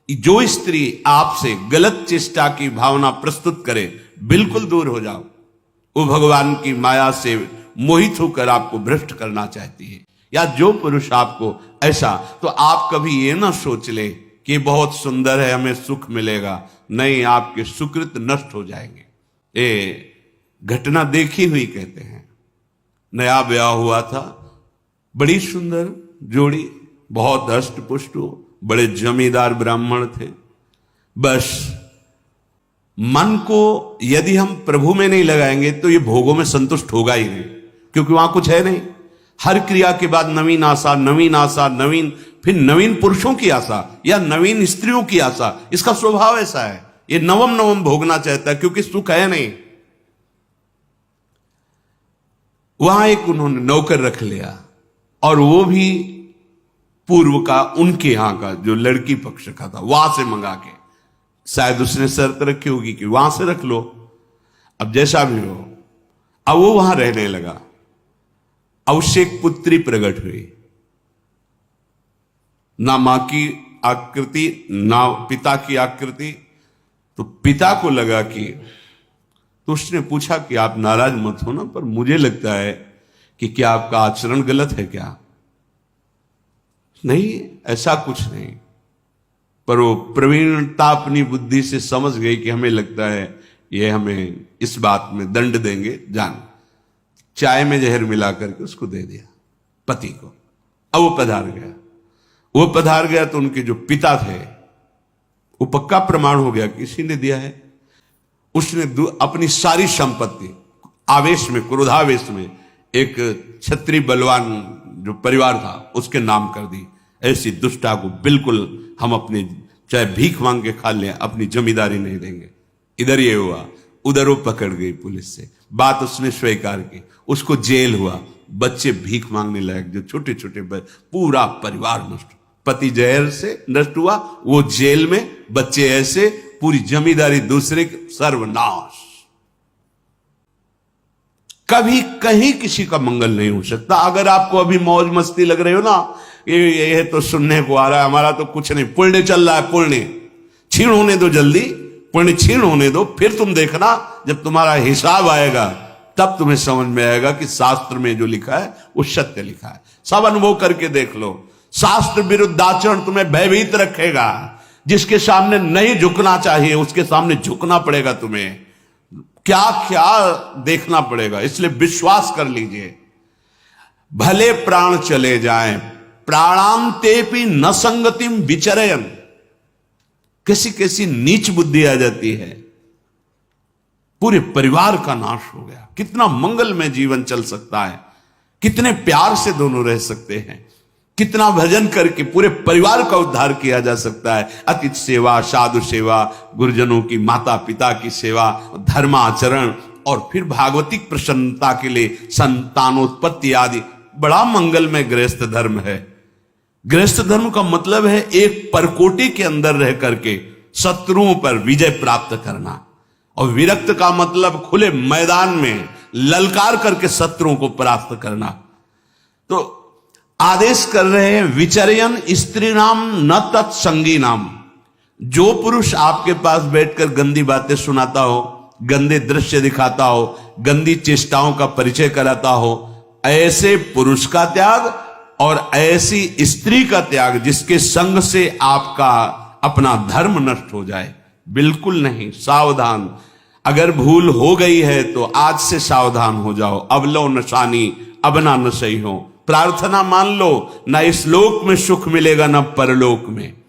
जो स्त्री आपसे गलत चेष्टा की भावना प्रस्तुत करे, बिल्कुल दूर हो जाओ। वो भगवान की माया से मोहित होकर आपको भ्रष्ट करना चाहती है। या जो पुरुष आपको ऐसा, तो आप कभी ये ना सोच ले कि बहुत सुंदर है, हमें सुख मिलेगा। नहीं, आपके सुकृत नष्ट हो जाएंगे। ये घटना देखी हुई कहते हैं। नया ब्याह हुआ था, बड़ी सुंदर जोड़ी, बहुत हष्ट पुष्ट हो, बड़े जमींदार ब्राह्मण थे। बस मन को यदि हम प्रभु में नहीं लगाएंगे तो ये भोगों में संतुष्ट होगा ही नहीं, क्योंकि वहां कुछ है नहीं। हर क्रिया के बाद नवीन आशा, नवीन आशा, नवीन, फिर नवीन पुरुषों की आशा या नवीन स्त्रियों की आशा। इसका स्वभाव ऐसा है, ये नवम नवम भोगना चाहता है, क्योंकि सुख है नहीं। वहां एक उन्होंने नौकर रख लिया, और वो भी पूर्व का, उनके यहां का, जो लड़की पक्ष का था, वहां से मंगा के। शायद उसने शर्त रखी होगी कि वहां से रख लो, अब जैसा भी हो। अब वो वहां रहने लगा। अब उससे एक पुत्री प्रकट हुई, ना मां की आकृति ना पिता की आकृति। तो पिता को लगा कि, तो उसने पूछा कि आप नाराज मत हो ना, पर मुझे लगता है कि क्या आपका आचरण गलत है क्या? नहीं, ऐसा कुछ नहीं। पर वो प्रवीणता अपनी बुद्धि से समझ गई कि हमें लगता है ये हमें इस बात में दंड देंगे। जान, चाय में जहर मिला करके उसको दे दिया पति को। अब वो पधार गया तो उनके जो पिता थे, वो पक्का प्रमाण हो गया किसी ने दिया है। उसने अपनी सारी संपत्ति आवेश में, क्रोधावेश में, एक क्षत्रिय बलवान जो परिवार था उसके नाम कर दी। ऐसी दुष्टा को बिल्कुल हम अपने, चाहे भीख मांग के खा लें, अपनी जमींदारी नहीं देंगे। इधर ये हुआ, उधर वो पकड़ गई पुलिस से, बात उसने स्वीकार की, उसको जेल हुआ। बच्चे भीख मांगने लायक, जो छोटे छोटे, पूरा परिवार नष्ट। पति जहर से नष्ट हुआ, वो जेल में, बच्चे ऐसे, पूरी जमींदारी दूसरे, सर्वनाश। कभी कहीं किसी का मंगल नहीं हो सकता। अगर आपको अभी मौज मस्ती लग रही हो ना, ये तो सुनने को आ रहा है, हमारा तो कुछ नहीं, पुण्य चल रहा है, पुण्य छीण होने दो, जल्दी पुण्य छीण होने दो। फिर तुम देखना, जब तुम्हारा हिसाब आएगा तब तुम्हें समझ में आएगा कि शास्त्र में जो लिखा है वो सत्य लिखा है। सब अनुभव करके देख लो। शास्त्र विरुद्ध आचरण तुम्हें भयभीत रखेगा। जिसके सामने नहीं झुकना चाहिए उसके सामने झुकना पड़ेगा तुम्हें। क्या क्या देखना पड़ेगा। इसलिए विश्वास कर लीजिए, भले प्राण चले जाएं, प्राणांतेपि न संगतिम विचरयन। कैसी कैसी नीच बुद्धि आ जाती है, पूरे परिवार का नाश हो गया। कितना मंगलमय जीवन चल सकता है, कितने प्यार से दोनों रह सकते हैं, कितना भजन करके पूरे परिवार का उद्धार किया जा सकता है। अतिथि सेवा, साधु सेवा, गुरुजनों की, माता पिता की सेवा, धर्माचरण, और फिर भागवतिक प्रसन्नता के लिए संतानोत्पत्ति आदि। बड़ा मंगलमय गृहस्थ धर्म है। गृहस्थ धर्म का मतलब है एक परकोटी के अंदर रह करके शत्रुओं पर विजय प्राप्त करना, और विरक्त का मतलब खुले मैदान में ललकार करके शत्रुओं को परास्त करना। तो आदेश कर रहे हैं, विचरयन स्त्री नाम न तत्संगी नाम। जो पुरुष आपके पास बैठकर गंदी बातें सुनाता हो, गंदे दृश्य दिखाता हो, गंदी चेष्टाओं का परिचय कराता हो, ऐसे पुरुष का त्याग और ऐसी स्त्री का त्याग जिसके संग से आपका अपना धर्म नष्ट हो जाए, बिल्कुल नहीं। सावधान। अगर भूल हो गई है तो आज से सावधान हो जाओ। अब लो नशानी, अब ना नशई हो। प्रार्थना मान लो, ना इस लोक में सुख मिलेगा ना परलोक में।